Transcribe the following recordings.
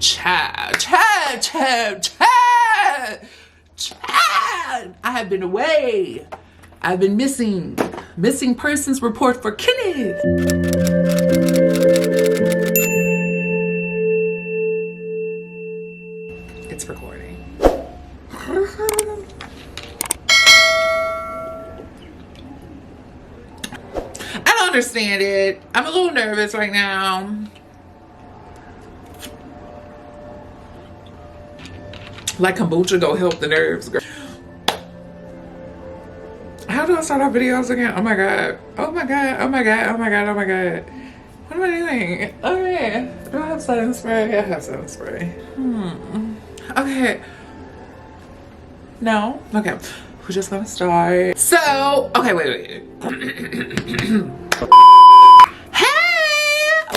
Chad. I have been away. I've been missing. Missing persons report for Kenneth. It's recording. I don't understand it. I'm a little nervous right now. Like kombucha go help the nerves, girl. How do I start our videos again? Oh my god. Oh my god. Oh my god. Oh my god. Oh my god. What am I doing? Okay. Do I have setting spray? I have setting spray. Okay. No? Okay. We're just gonna start. So, okay, wait.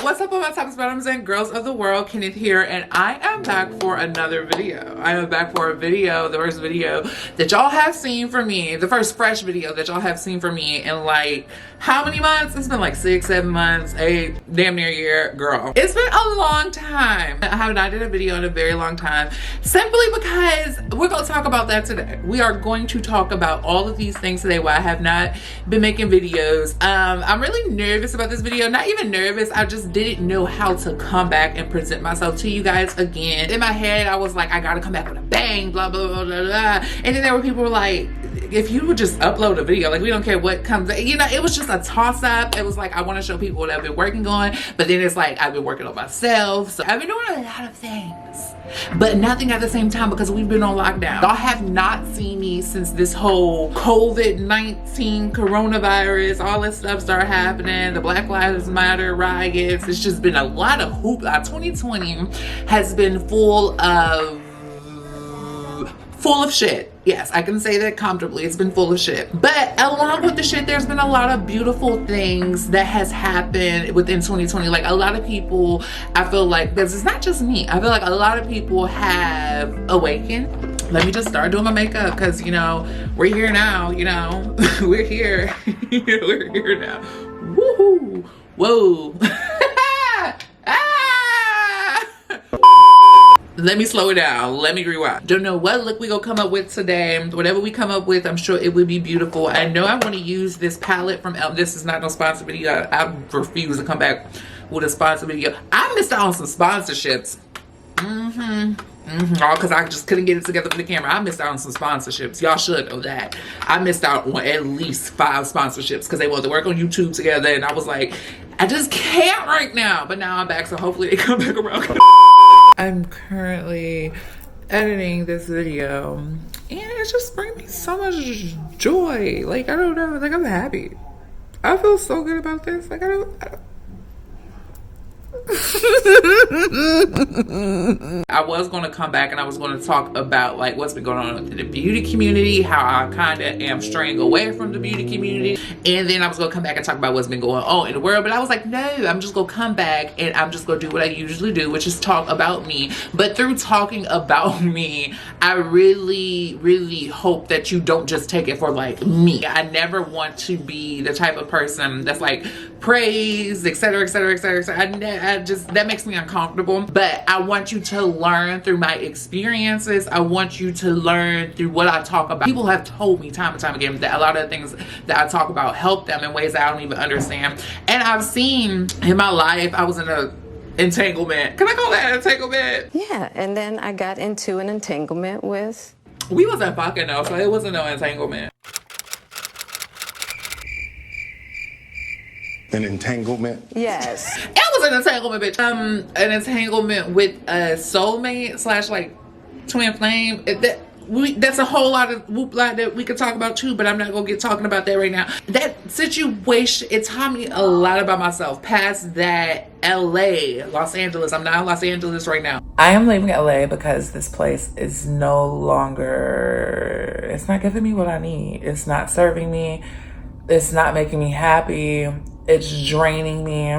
What's up, all my tops, bottoms, and girls of the world? Kenneth here, and I am back for another video. I am back for a video, the first video that y'all have seen from me, the first fresh video that y'all have seen from me in like, how many months? It's been like 6, 7 months, 8, damn near a year, girl. It's been a long time. I have not did a video in a very long time, simply because we're gonna talk about that today. We are going to talk about all of these things today, why I have not been making videos. I'm really nervous about this video. Not even nervous, I just didn't know how to come back and present myself to you guys again. In my head, I was like, I gotta come back with a bang, blah, blah, blah, blah, blah. And then there were people who were like, if you would just upload a video, like we don't care what comes, you know, it was just a toss up. It was like, I wanna show people what I've been working on, but then it's like, I've been working on myself. So I've been doing a lot of things, but nothing at the same time because we've been on lockdown. Y'all have not seen me since this whole COVID-19 coronavirus, all this stuff started happening, the Black Lives Matter riots. It's just been a lot of hoopla. 2020 has been full of shit. Yes, I can say that comfortably. It's been full of shit. But along with the shit, there's been a lot of beautiful things that has happened within 2020. Like a lot of people, I feel like, because it's not just me, I feel like a lot of people have awakened. Let me just start doing my makeup because, you know, we're here now, you know. We're here. We're here now. Woohoo. Whoa. Let me slow it down. Let me rewind. Don't know what look we gonna come up with today. Whatever we come up with, I'm sure it would be beautiful. I know I want to use this palette from This is not no sponsor video. I refuse to come back with a sponsor video. I missed out on some sponsorships. All because I just couldn't get it together for the camera. I missed out on some sponsorships. Y'all should know that. I missed out on at least 5 sponsorships because they wanted to work on YouTube together, and I was like, I just can't right now. But now I'm back, so hopefully they come back around. I'm currently editing this video, and it just brings me so much joy. Like, I don't know, like I'm happy. I feel so good about this. Like, I don't I was going to come back and I was going to talk about like what's been going on in the beauty community, how I kind of am straying away from the beauty community, and then I was going to come back and talk about what's been going on in the world. But I was like, no, I'm just going to come back and I'm just going to do what I usually do, which is talk about me. But through talking about me, I really hope that you don't just take it for like me. I never want to be the type of person that's like praise, etc., etc., etc. I just, that makes me uncomfortable. But I want you to learn through my experiences. I want you to learn through what I talk about. People have told me time and time again that a lot of the things that I talk about help them in ways that I don't even understand. And I've seen in my life, I was in a entanglement. Can I call that an entanglement? Yeah, and then I got into an entanglement with... We wasn't fucking though, so it wasn't no entanglement. An entanglement? Yes. It was an entanglement, bitch. An entanglement with a soulmate slash like twin flame. That's a whole lot of whoopla that we could talk about too, but I'm not gonna get talking about that right now. That situation, it taught me a lot about myself. Past that, LA, Los Angeles. I'm not in Los Angeles right now. I am leaving LA because this place is no longer, it's not giving me what I need. It's not serving me. It's not making me happy. It's draining me.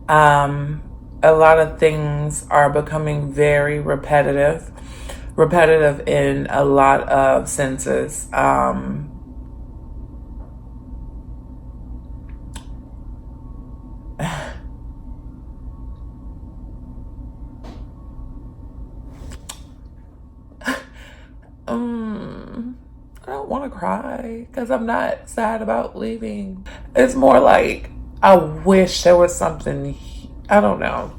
A lot of things are becoming very repetitive in a lot of senses. I don't want to cry because I'm not sad about leaving. It's more like I wish there was something, I don't know.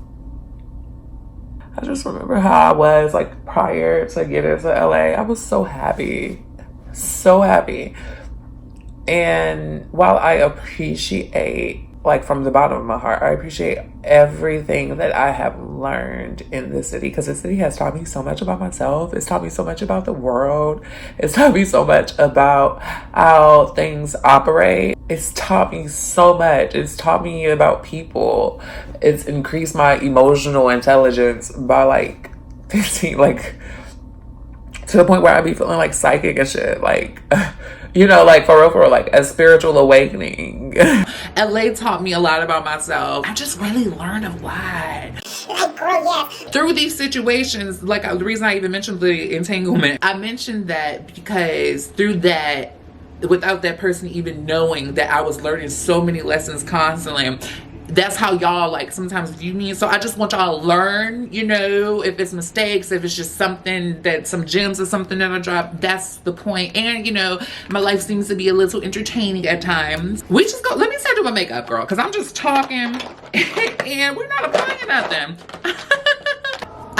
I just remember how I was like prior to getting to LA. I was so happy. So happy. And while I appreciate, like from the bottom of my heart, I appreciate everything that I have learned in this city, because the city has taught me so much about myself. It's taught me so much about the world. It's taught me so much about how things operate. It's taught me so much. It's taught me about people. It's increased my emotional intelligence by like 15, like to the point where I be feeling like psychic and shit. Like, you know, like for real, like a spiritual awakening. LA taught me a lot about myself. I just really learned a lot. Like, girl, yes. Through these situations, like the reason I even mentioned the entanglement, I mentioned that because through that, without that person even knowing that I was learning so many lessons constantly, that's how y'all like sometimes view me. So I just want y'all to learn, you know, if it's mistakes, if it's just something that some gems or something that I dropped, that's the point. And you know, my life seems to be a little entertaining at times. We just go, let me start doing my makeup, girl, because I'm just talking and we're not applying nothing.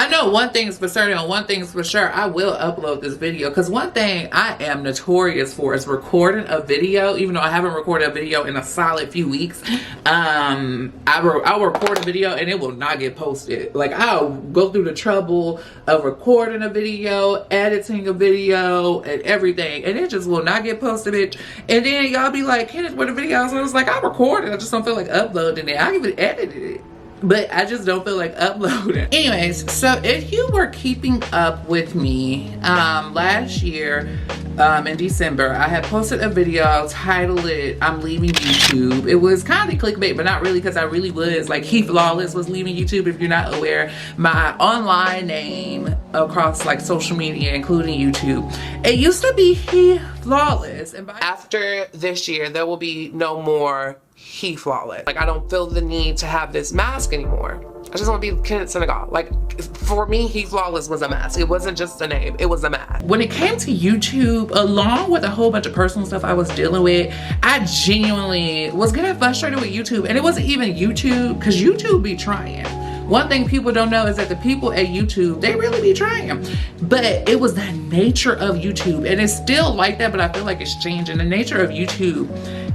I know one thing is for certain, one thing is for sure, I will upload this video, because one thing I am notorious for is recording a video. Even though I haven't recorded a video in a solid few weeks, I'll record a video and it will not get posted. Like, I'll go through the trouble of recording a video, editing a video, and everything, and it just will not get posted, bitch. And then y'all be like, Kenneth, where the videos? And I was like, I recorded, I just don't feel like uploading it. I even edited it, but I just don't feel like uploading. Anyways, so if you were keeping up with me last year in December, I had posted a video titled I'm leaving YouTube. It was kind of clickbait, but not really, because I really was. Like, Heflawless was leaving YouTube. If you're not aware, my online name across like social media, including YouTube, it used to be Heflawless. And after this year, there will be no more Heflawless. Like, I don't feel the need to have this mask anymore. I just want to be Kenneth Senegal. Like, for me, Heflawless was a mask. It wasn't just a name, it was a mask. When it came to YouTube, along with a whole bunch of personal stuff I was dealing with, I genuinely was getting frustrated with YouTube. And it wasn't even YouTube, because YouTube be trying. One thing people don't know is that the people at YouTube, they really be trying. But it was the nature of YouTube, and it's still like that, but I feel like it's changing. The nature of YouTube,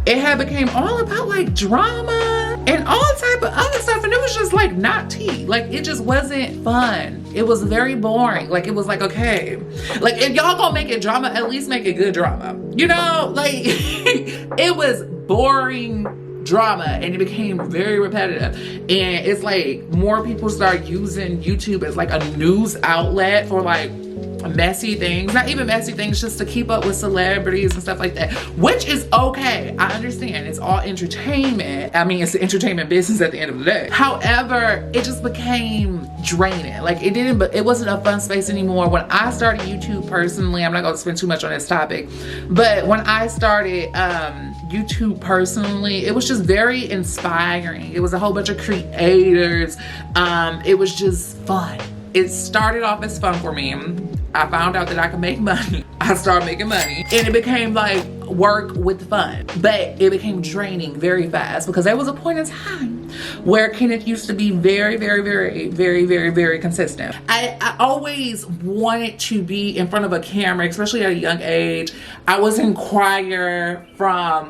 it had became all about like drama and all type of other stuff, and it was just like not tea. Like, it just wasn't fun. It was very boring. Like, it was like, okay, like, if y'all gonna make it drama, at least make it good drama. You know, like it was boring drama, and it became very repetitive. And it's like more people start using YouTube as like a news outlet for like messy things, not even messy things, just to keep up with celebrities and stuff like that, which is okay. I understand, it's all entertainment. I mean, it's the entertainment business at the end of the day. However, it just became draining. Like, it wasn't a fun space anymore. When I started YouTube personally, I'm not going to spend too much on this topic, but when I started YouTube personally, it was just very inspiring. It was a whole bunch of creators. It was just fun. It started off as fun for me. I found out that I could make money. I started making money, and it became like work with fun, but it became draining very fast, because there was a point in time where Kenneth used to be very, very, very, very, very, very consistent. I always wanted to be in front of a camera, especially at a young age. I was in choir from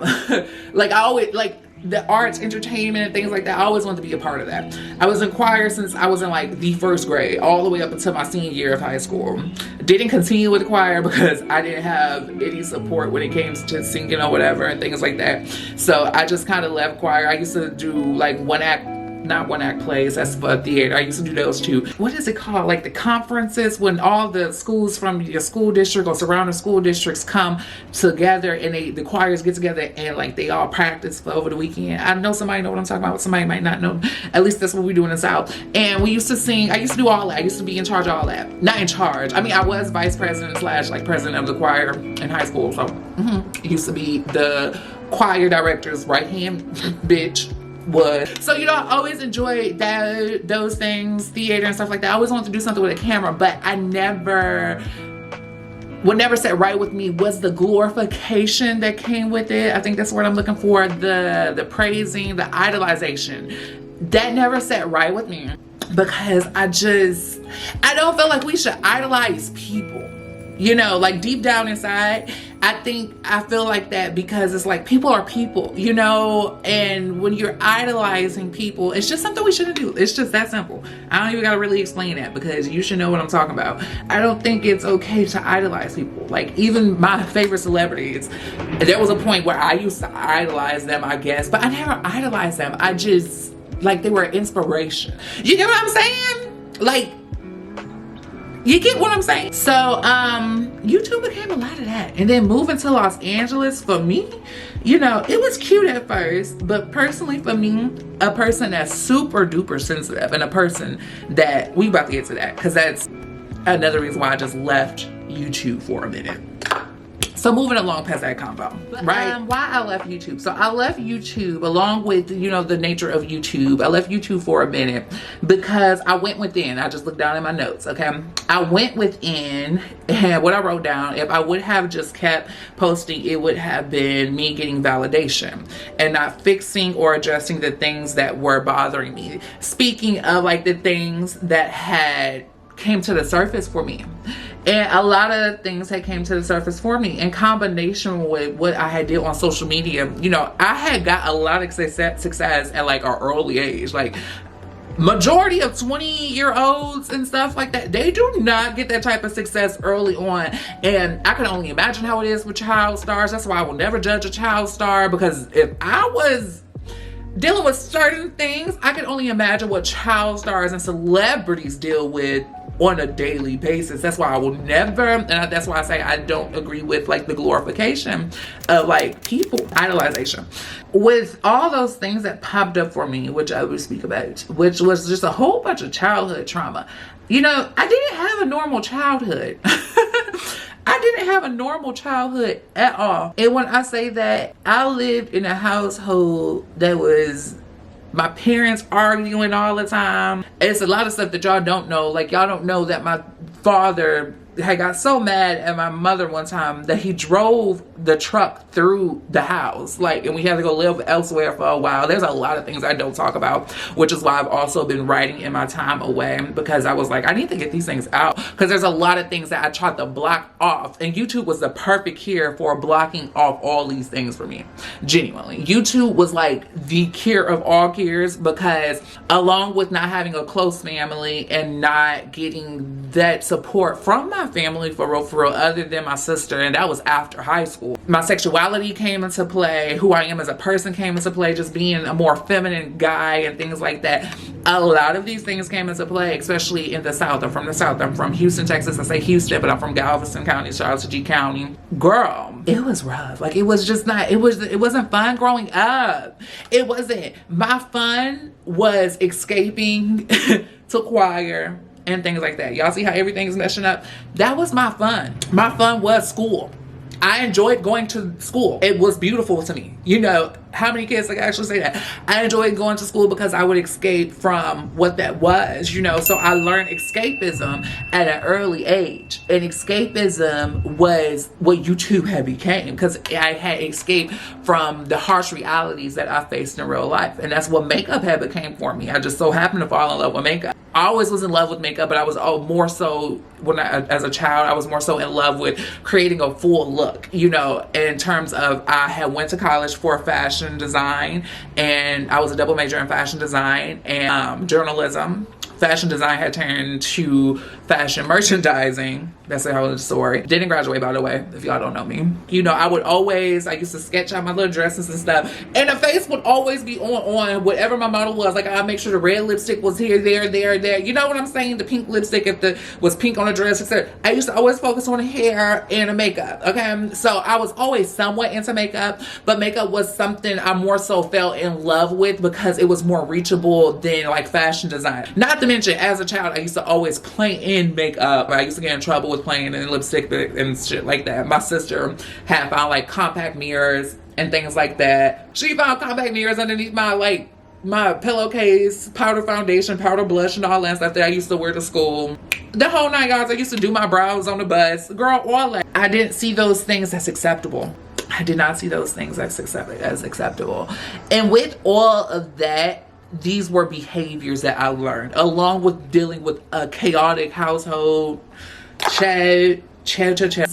like, I always like the arts, entertainment, and things like that. I always wanted to be a part of that. I was in choir since I was in like the first grade, all the way up until my senior year of high school. Didn't continue with the choir because I didn't have any support when it came to singing or whatever and things like that. So I just kind of left choir. I used to do like not one act plays, that's for theater. I used to do those too. What is it called? Like the conferences, when all the schools from your school district or surrounding school districts come together, and the choirs get together and like they all practice for over the weekend. I know somebody know what I'm talking about, somebody might not know. At least that's what we do in the South. And we used to sing. I used to do all that. I used to be in charge of all that. Not in charge. I mean, I was vice president / like president of the choir in high school. So used to be the choir director's right hand bitch. So, you know, I always enjoyed those things, theater and stuff like that. I always wanted to do something with a camera, but I never what never sat right with me was the glorification that came with it. I think that's what I'm looking for. The praising, the idolization. That never sat right with me, because I don't feel like we should idolize people. You know, like deep down inside, I feel like that, because it's like people are people, you know, and when you're idolizing people, it's just something we shouldn't do. It's just that simple. I don't even gotta really explain that, because you should know what I'm talking about. I don't think it's okay to idolize people. Like, even my favorite celebrities, there was a point where I used to idolize them, I guess, but I never idolized them. I just, like, they were inspiration. You get what I'm saying? Like, you get what I'm saying? So, YouTube became a lot of that. And then moving to Los Angeles, for me, you know, it was cute at first, but personally for me, a person that's super duper sensitive, and a person that, we about to get to that, because that's another reason why I just left YouTube for a minute. So moving along past that combo, right? Why I left YouTube. So I left YouTube, along with, you know, the nature of YouTube. I left YouTube for a minute because I went within. I just looked down at my notes, okay? I went within, and what I wrote down, if I would have just kept posting, it would have been me getting validation and not fixing or addressing the things that were bothering me. Speaking of, like, the things that had came to the surface for me, and a lot of things that came to the surface for me in combination with what I had did on social media. You know, I had got a lot of success at like an early age. Like, majority of 20-year-olds and stuff like that, they do not get that type of success early on. And I can only imagine how it is with child stars. That's why I will never judge a child star, because if I was dealing with certain things, I can only imagine what child stars and celebrities deal with on a daily basis. That's why I will never, and that's why I say I don't agree with, like, the glorification of, like, people, idolization. With all those things that popped up for me, which I will speak about, which was just a whole bunch of childhood trauma. You know, I didn't have a normal childhood. I didn't have a normal childhood at all. And when I say that, I lived in a household that was my parents arguing all the time. It's a lot of stuff that y'all don't know. Like, y'all don't know that my father had got so mad at my mother one time that he drove the truck through the house, like, and we had to go live elsewhere for a while. There's a lot of things I don't talk about, which is why I've also been writing in my time away, because I was like, I need to get these things out, because there's a lot of things that I tried to block off, and YouTube was the perfect cure for blocking off all these things for me. Genuinely, YouTube was like the cure of all cures, because along with not having a close family and not getting that support from my family for real, other than my sister, and that was after high school, my sexuality came into play, who I am as a person came into play, just being a more feminine guy and things like that. A lot of these things came into play, especially in the South. I'm from the South. I'm from Houston, Texas. I say Houston, but I'm from Galveston County, Charlotte G County. Girl, it was rough. Like, it was just not, it wasn't fun growing up. It wasn't. My fun was escaping to choir and things like that. Y'all see how everything's meshing up? That was my fun. My fun was school. I enjoyed going to school. It was beautiful to me. You know, how many kids can actually say that? I enjoyed going to school because I would escape from what that was, you know. So I learned escapism at an early age. And escapism was what YouTube had became, because I had escaped from the harsh realities that I faced in real life. And that's what makeup had became for me. I just so happened to fall in love with makeup. I always was in love with makeup, but I was more so, as a child, I was more so in love with creating a full look, you know, in terms of, I had went to college for fashion design, and I was a double major in fashion design and journalism. Fashion design had turned to fashion merchandising. That's the whole story. Didn't graduate, by the way, if y'all don't know me. You know, I used to sketch out my little dresses and stuff, and the face would always be on whatever my model was. Like, I'd make sure the red lipstick was here, there. You know what I'm saying? The pink lipstick, if the was pink on the dress, etc. I used to always focus on the hair and the makeup, okay? So I was always somewhat into makeup, but makeup was something I more so fell in love with because it was more reachable than, like, fashion design. Not to mention, as a child, I used to always play in makeup. I used to get in trouble with playing in lipstick and shit like that. My sister had found, like, compact mirrors and things like that. She found compact mirrors underneath my pillowcase, powder foundation, powder blush, and all that stuff that I used to wear to school. The whole nine yards. I used to do my brows on the bus. Girl, all that. I didn't see those things as acceptable. I did not see those things as acceptable. And with all of that, these were behaviors that I learned, along with dealing with a chaotic household,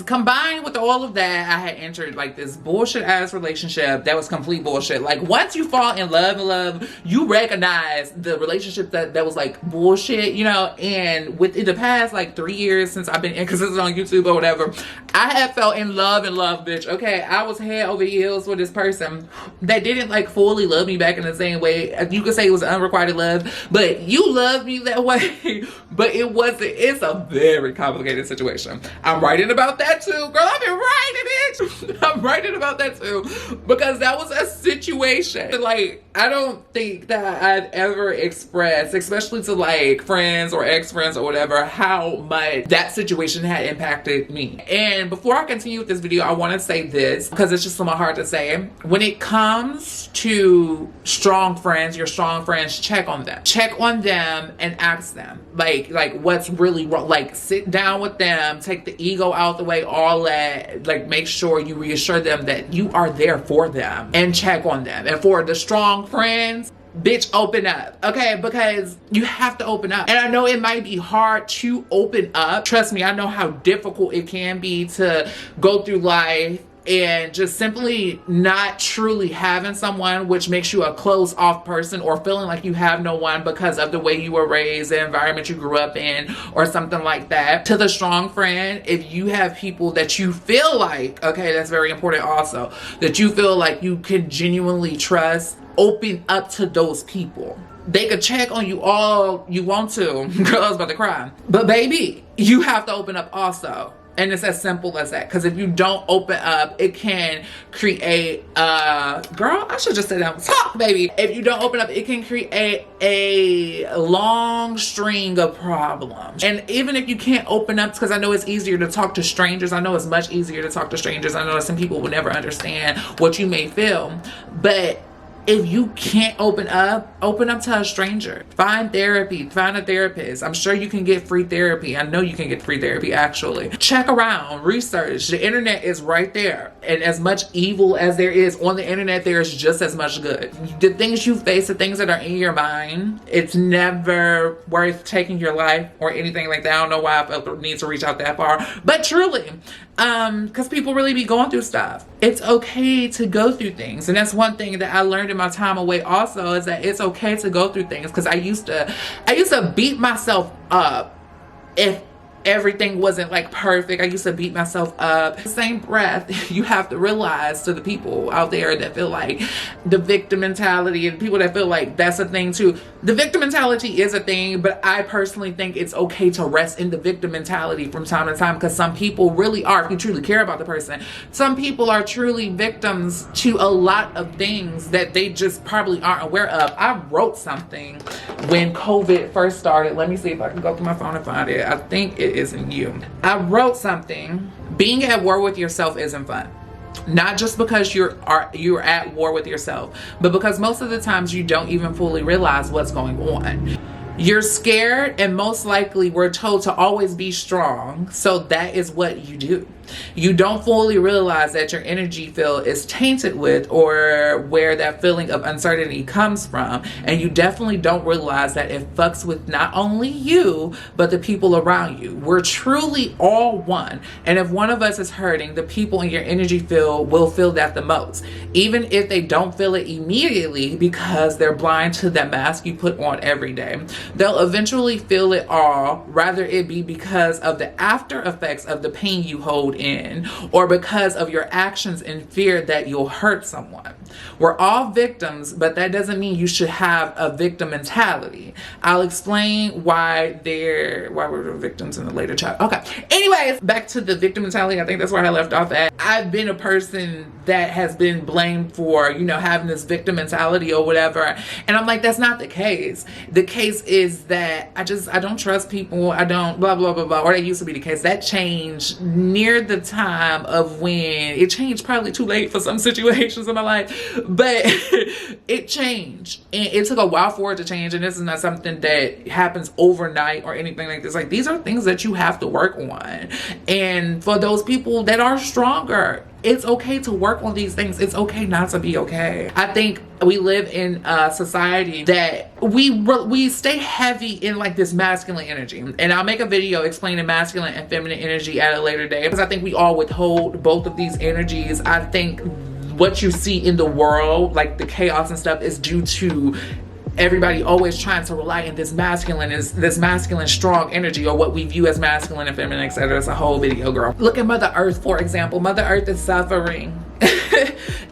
combined with all of that, I had entered like this bullshit ass relationship that was complete bullshit. Like, once you fall in love, you recognize the relationship that was like bullshit, you know. And within the past like 3 years since I've been inconsistent on YouTube or whatever, I have fell in love, bitch. Okay, I was head over heels with this person that didn't like fully love me back in the same way. You could say it was unrequited love, but you loved me that way. But it wasn't. It's a very complicated situation. I'm writing about that too. Girl, I've been writing it. I'm writing about that too. Because that was a situation. Like, I don't think that I've ever expressed, especially to like friends or ex-friends or whatever, how much that situation had impacted me. And before I continue with this video, I want to say this, because it's just on my heart to say. When it comes to strong friends, your strong friends, check on them. Check on them and ask them, like what's really wrong. Like, sit down with them, take the ego out the way, all that. Like, make sure you reassure them that you are there for them and check on them. And for the strong friends, bitch, open up, okay? Because you have to open up. And I know it might be hard to open up. Trust me, I know how difficult it can be to go through life and just simply not truly having someone, which makes you a closed off person, or feeling like you have no one because of the way you were raised, the environment you grew up in, or something like that. To the strong friend, if you have people that you feel like, okay, that's very important also, that you feel like you can genuinely trust, open up to those people. They could check on you all you want to. Girl, I was about to cry. But baby, you have to open up also. And it's as simple as that. Because if you don't open up, it can create girl, I should just sit down and talk, baby. If you don't open up, it can create a long string of problems. And even if you can't open up, because I know it's easier to talk to strangers. I know it's much easier to talk to strangers. I know some people will never understand what you may feel. But if you can't open up to a stranger. Find therapy, find a therapist. I'm sure you can get free therapy. I know you can get free therapy, actually. Check around, research. The internet is right there. And as much evil as there is on the internet, there is just as much good. The things you face, the things that are in your mind, it's never worth taking your life or anything like that. I don't know why I felt the need to reach out that far. But truly, because people really be going through stuff. It's okay to go through things. And that's one thing that I learned in my time away also, is that it's okay to go through things. Because I used to beat myself up if everything wasn't like perfect. I used to beat myself up. Same breath, you have to realize, to the people out there that feel like the victim mentality, and people that feel like that's a thing too. The victim mentality is a thing, but I personally think it's okay to rest in the victim mentality from time to time, because some people really are, if you truly care about the person, some people are truly victims to a lot of things that they just probably aren't aware of. I wrote something when COVID first started. Let me see if I can go through my phone and find it. I think it isn't you. I wrote something. Being at war with yourself isn't fun. Not just because you're at war with yourself, but because most of the times you don't even fully realize what's going on. You're scared, and most likely we're told to always be strong, so that is what you do. You don't fully realize that your energy field is tainted with, or where that feeling of uncertainty comes from. And you definitely don't realize that it fucks with not only you, but the people around you. We're truly all one. And if one of us is hurting, the people in your energy field will feel that the most. Even if they don't feel it immediately, because they're blind to that mask you put on every day. They'll eventually feel it all, rather it be because of the after effects of the pain you hold in, or because of your actions in fear that you'll hurt someone. We're all victims, but that doesn't mean you should have a victim mentality. I'll explain why we're victims in the later chapter. Okay. Anyways, back to the victim mentality. I think that's where I left off at. I've been a person that has been blamed for, having this victim mentality or whatever. And I'm like, that's not the case. The case is that I don't trust people. I don't blah, blah, blah, blah. Or that used to be the case. That changed near near the time of when it changed, probably too late for some situations in my life, but it changed, and it took a while for it to change. And this is not something that happens overnight or anything like this. Like, these are things that you have to work on. And for those people that are stronger, it's okay to work on these things. It's okay not to be okay. I think we live in a society that we stay heavy in like this masculine energy. And I'll make a video explaining masculine and feminine energy at a later day, because I think we all withhold both of these energies. I think what you see in the world, like the chaos and stuff, is due to everybody always trying to rely on this masculine strong energy, or what we view as masculine and feminine, etc. It's a whole video, girl. Look at Mother Earth, for example. Mother Earth is suffering.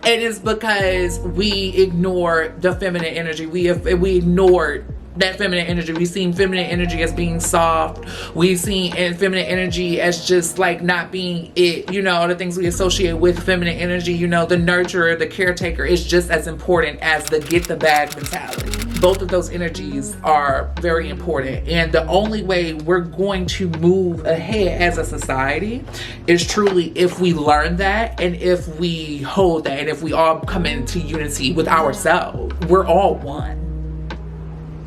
It is because we ignore the feminine energy. We ignored that feminine energy. We've seen feminine energy as being soft. We've seen feminine energy as just like not being it, you know, the things we associate with feminine energy, you know, the nurturer, the caretaker, is just as important as the get the bag mentality. Both of those energies are very important, and the only way we're going to move ahead as a society is truly if we learn that, and if we hold that, and if we all come into unity with ourselves. We're all one,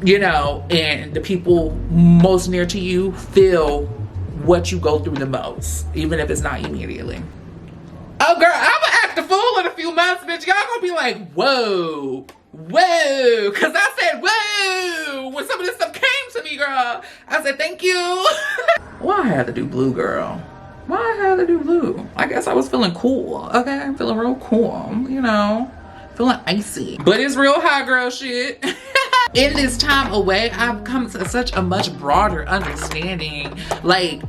you know, and the people most near to you feel what you go through the most, even if it's not immediately. Oh girl, I'm gonna act a fool in a few months, bitch. Y'all gonna be like, whoa, because I said whoa when some of this stuff came to me, girl. I said thank you. Why I had to do blue, girl? Why I had to do blue? I guess I was feeling cool, okay? I'm feeling real cool, you know, feeling icy. But it's real hot girl shit. In this time away, I've come to such a much broader understanding. Like,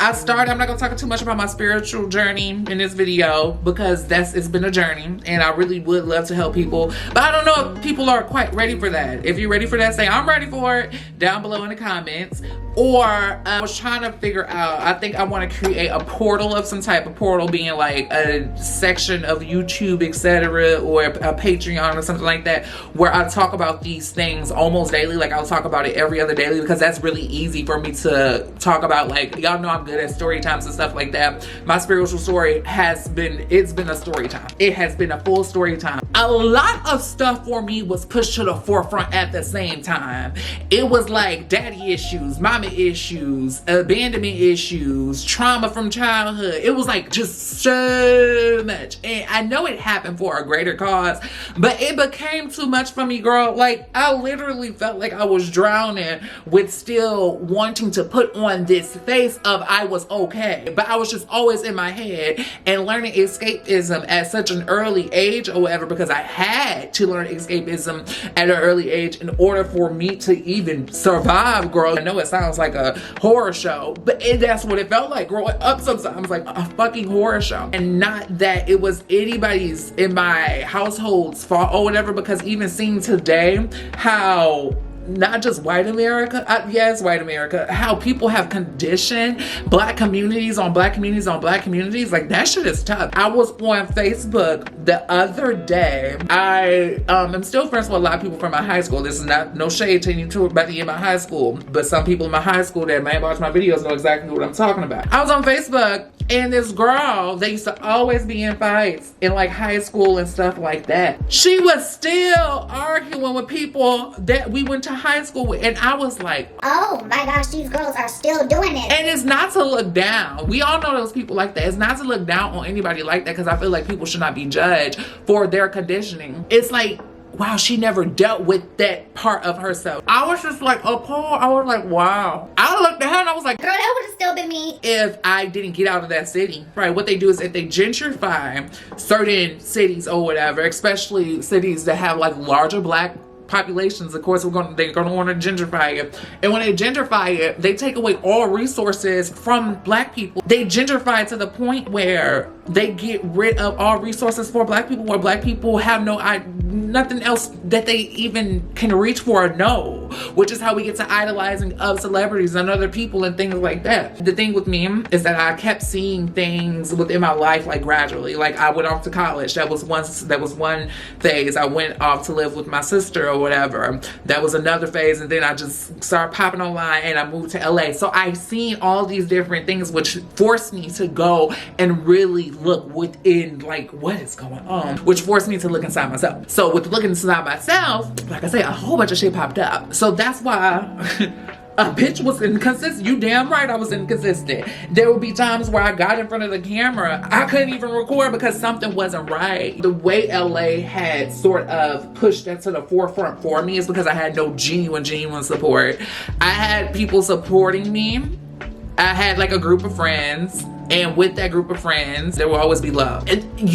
I'm not gonna talk too much about my spiritual journey in this video, because it's been a journey, and I really would love to help people, but I don't know if people are quite ready for that. If you're ready for that, say I'm ready for it down below in the comments. Or I was trying to figure out, I think I want to create a portal of some type, of portal being like a section of YouTube, etc., or a Patreon or something like that, where I talk about these things almost daily. Like, I'll talk about it every other daily, because that's really easy for me to talk about. Like, y'all know I'm good at story times and stuff like that. My spiritual story it's been a story time. It has been a full story time. A lot of stuff for me was pushed to the forefront at the same time. It was like daddy issues, mama issues, abandonment issues, trauma from childhood. It was like just so much. And I know it happened for a greater cause, but it became too much for me, girl. Like, I literally felt like I was drowning with still wanting to put on this face of I was okay. But I was just always in my head, and learning escapism at such an early age or whatever, because I had to learn escapism at an early age in order for me to even survive, girl. I know it sounds like a horror show, but that's what it felt like growing up sometimes, like a fucking horror show. And not that it was anybody's in my household's fault or whatever, because even seeing today how not just white America, yes, white America, how people have conditioned black communities on black communities on black communities, like that shit is tough. I was on Facebook the other day. I am still friends with a lot of people from my high school. This is not no shade to you two about to in my high school, but some people in my high school that may watch my videos know exactly what I'm talking about. I was on Facebook, and this girl, they used to always be in fights in like high school and stuff like that. She was still arguing with people that we went to high school with, and I was like, oh my gosh, these girls are still doing it. And it's not to look down. We all know those people like that. It's not to look down on anybody like that, because I feel like people should not be judged for their conditioning. It's like, wow, she never dealt with that part of herself. I was just like appalled. I was like, wow. I looked at her and I was like, girl, that would have still been me if I didn't get out of that city. Right, what they do is if they gentrify certain cities or whatever, especially cities that have like larger black populations, of course they're gonna want to gentrify it. And when they gentrify it, they take away all resources from black people. They gentrify to the point where they get rid of all resources for black people, where black people have no nothing else that they even can reach for or know, which is how we get to idolizing of celebrities and other people and things like that. The thing with me is that I kept seeing things within my life like gradually. Like I went off to college. That was one phase. I went off to live with my sister or whatever. That was another phase, and then I just started popping online and I moved to LA. So I've seen all these different things which forced me to go and really look within, like, what is going on, which forced me to look inside myself. So with looking inside myself, like I say, a whole bunch of shit popped up. So that's why a bitch was inconsistent. You damn right I was inconsistent. There would be times where I got in front of the camera, I couldn't even record because something wasn't right. The way LA had sort of pushed that to the forefront for me is because I had no genuine support. I had people supporting me. I had like a group of friends, and with that group of friends, there will always be love. And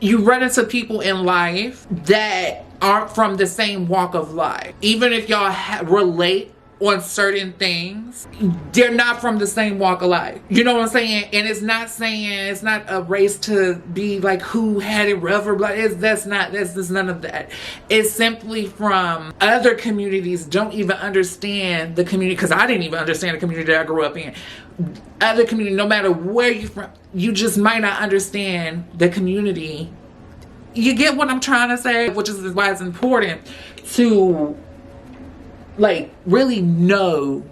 you run into people in life that aren't from the same walk of life. Even if y'all relate on certain things, they're not from the same walk of life. You know what I'm saying? And it's not a race to be like who had it rough or blah. That's none of that. It's simply from other communities don't even understand the community, because I didn't even understand the community that I grew up in. Other community, no matter where you're from, you just might not understand the community. You get what I'm trying to say? Which is why it's important to like really know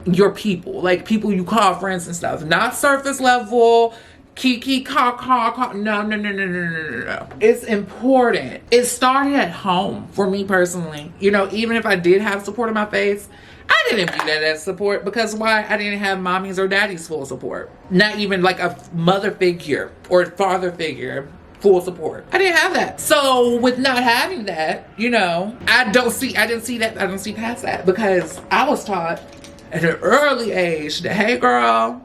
your people, like people you call friends and stuff, not surface level kiki caw. No. It's important. It started at home for me personally. You know, even if I did have support in my face, I didn't view that as support, because why? I didn't have mommy's or daddy's full support. Not even like a mother figure or father figure full support. I didn't have that. So with not having that, you know, I didn't see past that, because I was taught at an early age that, hey girl,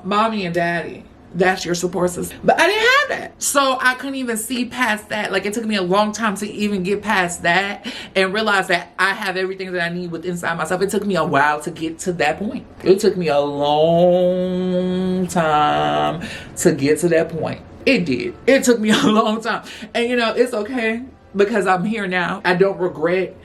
mommy and daddy, that's your support system. But I didn't have that. So I couldn't even see past that. Like, it took me a long time to even get past that and realize that I have everything that I need within inside myself. It took me a while to get to that point. It took me a long time to get to that point. It did. It took me a long time. And you know, it's okay, because I'm here now. I don't regret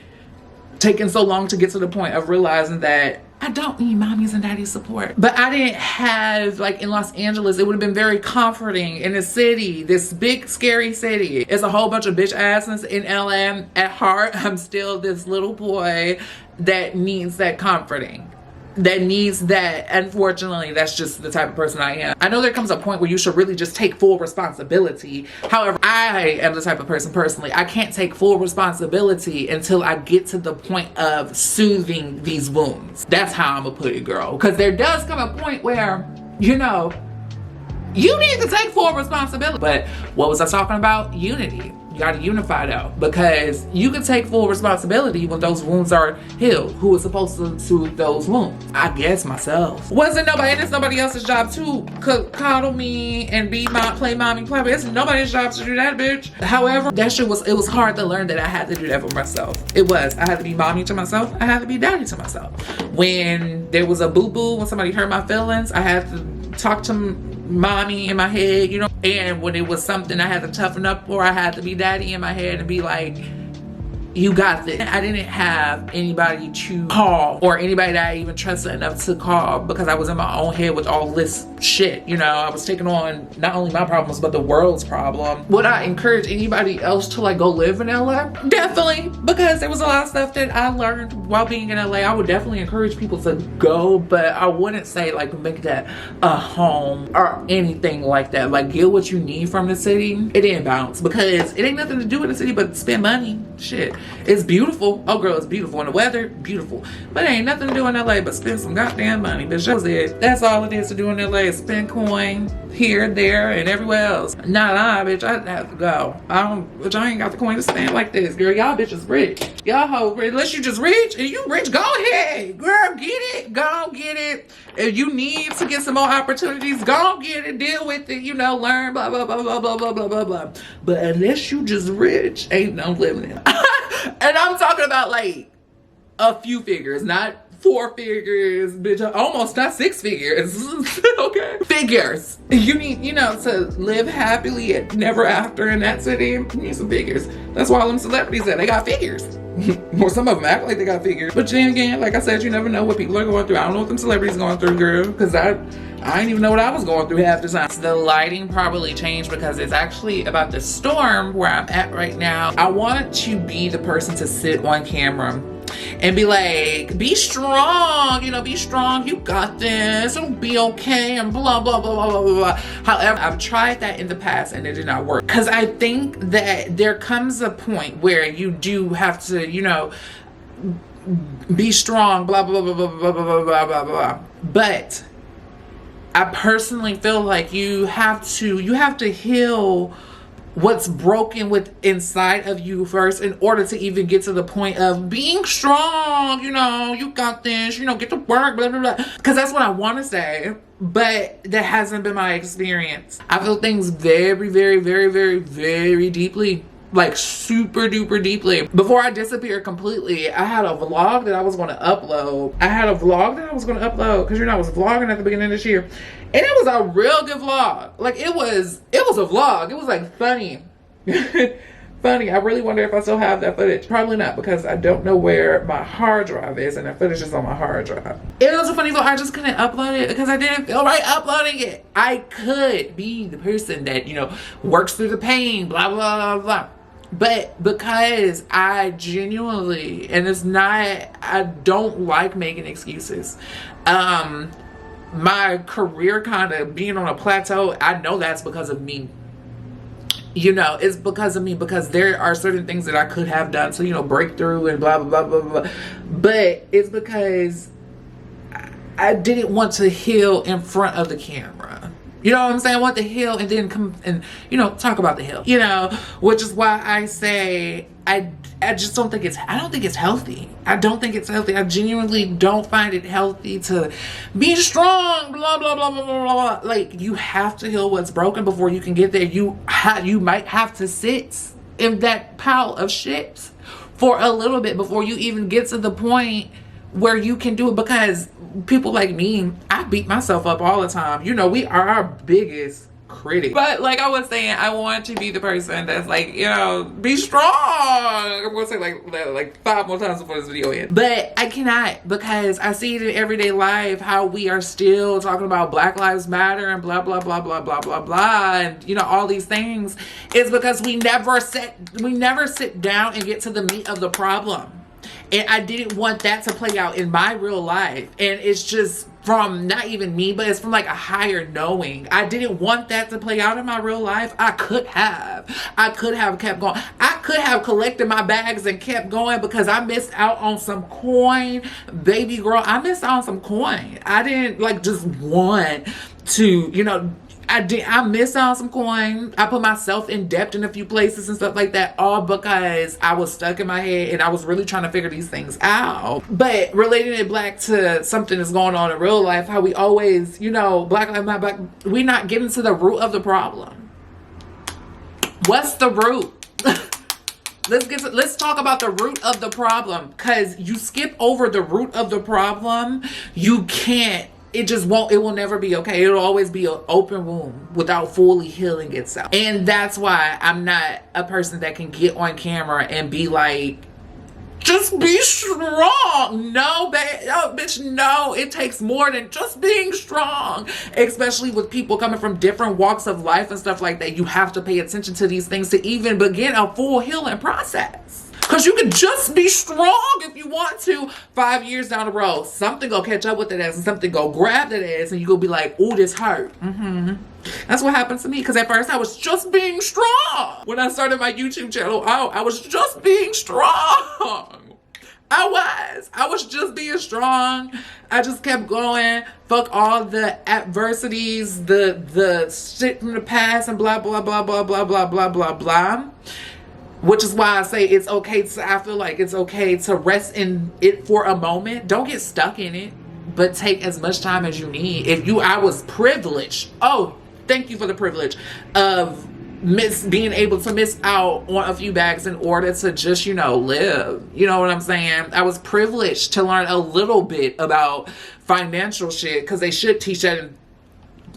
taking so long to get to the point of realizing that I don't need mommy's and daddy's support. But I didn't have, like in Los Angeles, it would have been very comforting in a city, this big scary city. It's a whole bunch of bitch asses in LA. At heart, I'm still this little boy that needs that comforting. That needs that. Unfortunately, that's just the type of person I am. I know there comes a point where you should really just take full responsibility. However, I am the type of person personally, I can't take full responsibility until I get to the point of soothing these wounds. That's how I'm gonna put it, girl. Because there does come a point where, you know, you need to take full responsibility. But what was I talking about? Unity. You gotta unify though, because you can take full responsibility when those wounds are healed. Who is supposed to soothe those wounds? I guess myself. Wasn't nobody, and it's nobody else's job to coddle me and play mommy. It's nobody's job to do that, bitch. However, that shit it was hard to learn that I had to do that for myself. It was. I had to be mommy to myself. I had to be daddy to myself. When there was a boo-boo, when somebody hurt my feelings, I had to talk to mommy in my head, you know. And when it was something I had to toughen up for, I had to be daddy in my head and be like, you got this. I didn't have anybody to call, or anybody that I even trusted enough to call, because I was in my own head with all this shit. You know, I was taking on not only my problems, but the world's problem. Would I encourage anybody else to like go live in LA? Definitely, because there was a lot of stuff that I learned while being in LA. I would definitely encourage people to go, but I wouldn't say like make that a home or anything like that. Like, get what you need from the city. It didn't bounce, because it ain't nothing to do in the city but spend money. Shit. It's beautiful. Oh girl, it's beautiful. And the weather, beautiful. But it ain't nothing to do in LA but spend some goddamn money. Bitch, that was it. That's all it is to do in LA, is spend coin here, there, and everywhere else. Nah, bitch, I have to go. I ain't got the coin to spend like this. Girl, y'all bitches rich. Y'all hoes rich. Unless you just rich and you rich, go ahead. Girl, get it. Go get it. If you need to get some more opportunities, go get it. Deal with it. You know, learn, blah, blah, blah, blah, blah, blah, blah, blah, blah. But unless you just rich, ain't no living it. And I'm talking about like a few figures, not 4 figures, bitch. Almost not 6 figures. Okay? Figures. You need, to live happily and never after in that city. You need some figures. That's why all them celebrities they got figures. Well, some of them act like they got figures. But then again, like I said, you never know what people are going through. I don't know what them celebrities going through, girl. Because I didn't even know what I was going through half the time. The lighting probably changed because it's actually about the storm where I'm at right now. I want to be the person to sit on camera and be like, be strong, be strong, you got this, it'll be okay, and blah, blah, blah, blah, blah, blah. However, I've tried that in the past and it did not work. Because I think that there comes a point where you do have to, be strong, blah, blah, blah, blah, blah, blah, blah, blah, blah. But I personally feel like you have to heal what's broken with inside of you first in order to even get to the point of being strong, you got this, get to work, blah, blah, blah. Because that's what I want to say, but that hasn't been my experience. I feel things very, very, very, very, very deeply. Like super duper deeply. Before I disappeared completely, I had a vlog that I was going to upload. Because I was vlogging at the beginning of this year. And it was a real good vlog. Like it was a vlog. It was like funny. Funny. I really wonder if I still have that footage. Probably not, because I don't know where my hard drive is, and the footage is on my hard drive. It was a funny vlog. I just couldn't upload it because I didn't feel right uploading it. I could be the person that, works through the pain, blah, blah, blah, blah. But because I genuinely, and I don't like making excuses. My career kind of being on a plateau, I know that's because of me. It's because of me, because there are certain things that I could have done to, break through and blah, blah, blah, blah, blah. But it's because I didn't want to heal in front of the camera. You know what I'm saying? I want to heal and then come and, talk about the heal. Which is why I say I just don't think it's healthy. I don't think it's healthy. I genuinely don't find it healthy to be strong, blah, blah, blah, blah, blah, blah. Like, you have to heal what's broken before you can get there. You might have to sit in that pile of shit for a little bit before you even get to the point where you can do it, because people like me, I beat myself up all the time. We are our biggest critic. But like I was saying, I want to be the person that's like, be strong. I'm gonna say like 5 more times before this video ends. But I cannot, because I see it in everyday life how we are still talking about Black Lives Matter and blah, blah, blah, blah, blah, blah, blah, and all these things. It's because we never sit down and get to the meat of the problem. And I didn't want that to play out in my real life. And it's just from not even me, but it's from like a higher knowing. I didn't want that to play out in my real life. I could have kept going. I could have collected my bags and kept going, because I missed out on some coin. Baby girl, I missed out on some coin. I didn't just want to, I missed out on some coin. I put myself in debt in a few places and stuff like that, all because I was stuck in my head and I was really trying to figure these things out. But relating it back to something that's going on in real life, how we always, Black Lives Matter, we not getting to the root of the problem. What's the root? Let's talk about the root of the problem, because you skip over the root of the problem, you can't. It will never be okay. It'll always be an open wound without fully healing itself. And that's why I'm not a person that can get on camera and be like, just be strong. No, bitch, no. It takes more than just being strong. Especially with people coming from different walks of life and stuff like that. You have to pay attention to these things to even begin a full healing process. Because you can just be strong if you want to. 5 years down the road, something go catch up with that ass and something go grab that ass and you go be like, oh, this hurt. That's what happened to me. Because at first I was just being strong. When I started my YouTube channel, I was just being strong. I was just being strong. I just kept going. Fuck all the adversities, the shit from the past and blah, blah, blah, blah, blah, blah, blah, blah, blah. Which is why I say I feel like it's okay to rest in it for a moment. Don't get stuck in it, but take as much time as you need. I was privileged. Oh, thank you for the privilege of being able to miss out on a few bags in order to just, live. You know what I'm saying? I was privileged to learn a little bit about financial shit, because they should teach that in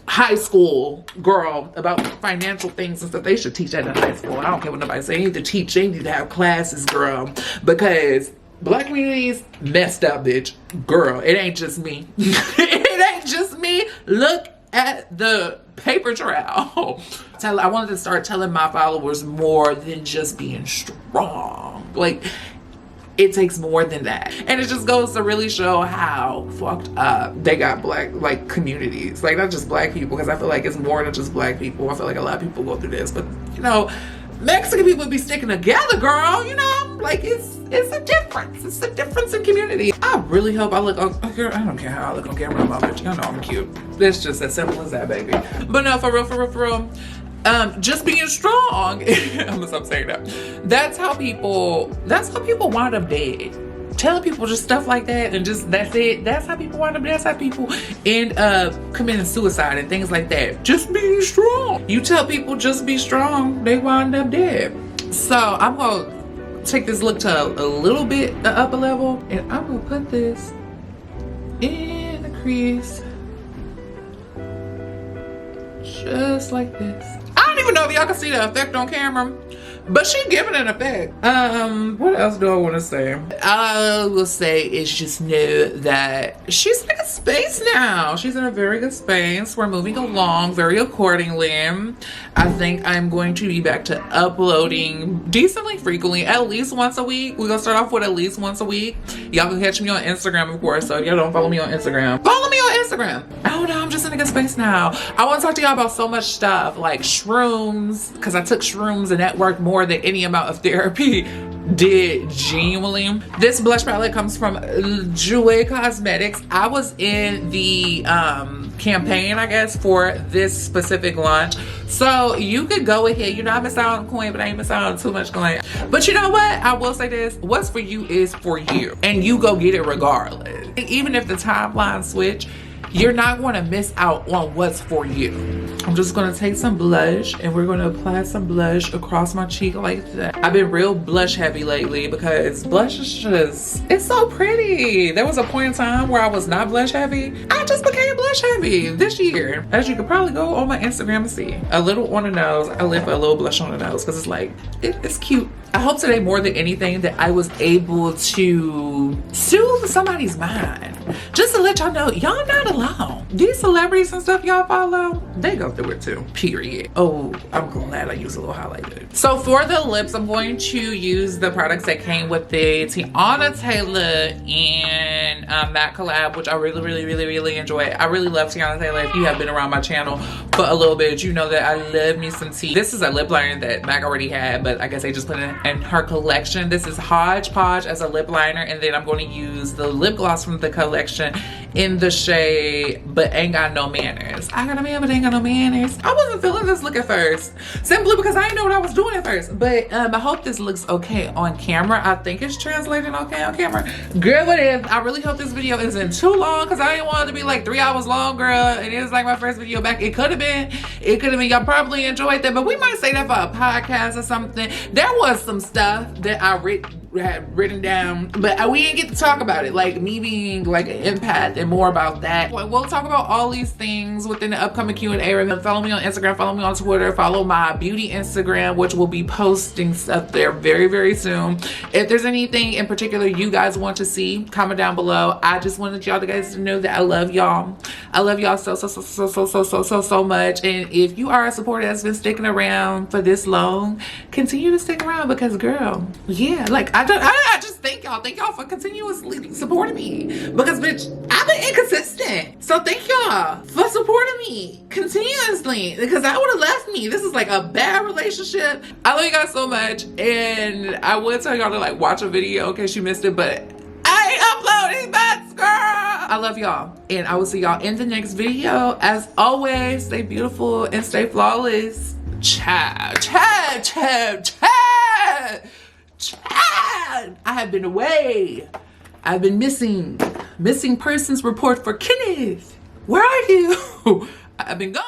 high school, girl, about financial things and stuff. They should teach that in high school. I don't care what nobody say. They need to teach. They need to have classes, girl, because Black communities messed up, bitch. Girl, it ain't just me. It ain't just me. Look at the paper trail. I wanted to start telling my followers more than just being strong. Like, it takes more than that. And it just goes to really show how fucked up they got Black, like, communities. Like, not just Black people, because I feel like it's more than just Black people. I feel like a lot of people go through this. But, you know, Mexican people be sticking together, girl, you know? Like, it's a difference. It's a difference in community. I really hope I look, girl, I don't care how I look on camera, bitch. Y'all know I'm cute. It's just as simple as that, baby. But no, for real. Just being strong. I'm gonna stop saying that. That's how people wind up dead. Telling people just stuff like that and just that's it. That's how people wind up dead. That's how people end up committing suicide and things like that. Just being strong. You tell people just be strong, they wind up dead. So I'm gonna take this look to a little bit the upper level, and I'm gonna put this in the crease. Just like this. I don't even know if y'all can see the effect on camera, but she giving an effect. What else do I want to say? I will say is just know that she's in a good space now. She's in a very good space. We're moving along very accordingly. I think I'm going to be back to uploading decently frequently, at least once a week. We're gonna start off with at least once a week. Y'all can catch me on Instagram, of course. So if y'all don't follow me on Instagram, follow me on Instagram. I don't know, I'm just in a good space now. I want to talk to y'all about so much stuff, like shrooms, because I took shrooms and that worked more than any amount of therapy did, genuinely. This blush palette comes from GRWM Cosmetics. I was in the campaign, I guess, for this specific launch, so you could go ahead. You know, I miss out on coin, but I ain't miss out on too much coin. But you know what, I will say this: what's for you is for you, and you go get it regardless. Even if the timeline switch, you're not going to miss out on what's for you. I'm just going to take some blush and we're going to apply some blush across my cheek like that. I've been real blush heavy lately because blush is just, it's so pretty. There was a point in time where I was not blush heavy. I just became blush heavy this year. As you could probably go on my Instagram and see. A little on the nose. I live a little blush on the nose because it's like, it's cute. I hope today more than anything that I was able to soothe somebody's mind. Just to let y'all know, y'all not alone. These celebrities and stuff y'all follow, they go through it too, period. Oh, I'm glad I used a little highlighter. So for the lips, I'm going to use the products that came with the Tiana Taylor and matte collab, which I really enjoy. I really love Tiana Taylor. If you have been around my channel for a little bit, you know that I love me some tea. This is a lip liner that MAC already had, but I guess they just put it in her collection. This is Hodgepodge as a lip liner, and then I'm going to use the lip gloss from the collection in the shade But Ain't Got No Manners. I got a man but ain't got no manners. I wasn't feeling this look at first, simply because I didn't know what I was doing at first, but I hope this looks okay on camera. I think it's translating okay on camera. Girl, what if? I really hope this video isn't too long, because I didn't want it to be like 3 hours long, girl. It is like my first video back. It could have been. Y'all probably enjoyed that, but we might say that for a podcast or something. There was some stuff that I had written down, but we didn't get to talk about it, like me being like an empath and more about that. We'll talk about all these things within the upcoming Q&A. Remember, follow me on Instagram, follow me on Twitter, follow my beauty Instagram, which will be posting stuff there very soon. If there's anything in particular you guys want to see, comment down below. I just wanted y'all guys to know that I love y'all. I love y'all so much. And if you are a supporter that's been sticking around for this long, continue to stick around, because girl, yeah, like I just thank y'all for continuously supporting me, because bitch, I've been inconsistent. So thank y'all for supporting me continuously, because that would have left me. This is like a bad relationship. I love you guys so much, and I would tell y'all to like watch a video in case you missed it, but I ain't uploading that, girl. I love y'all, and I will see y'all in the next video. As always, stay beautiful and stay flawless. Chad. I have been away. I've been missing. Missing persons report for Kenneth. Where are you? I've been gone.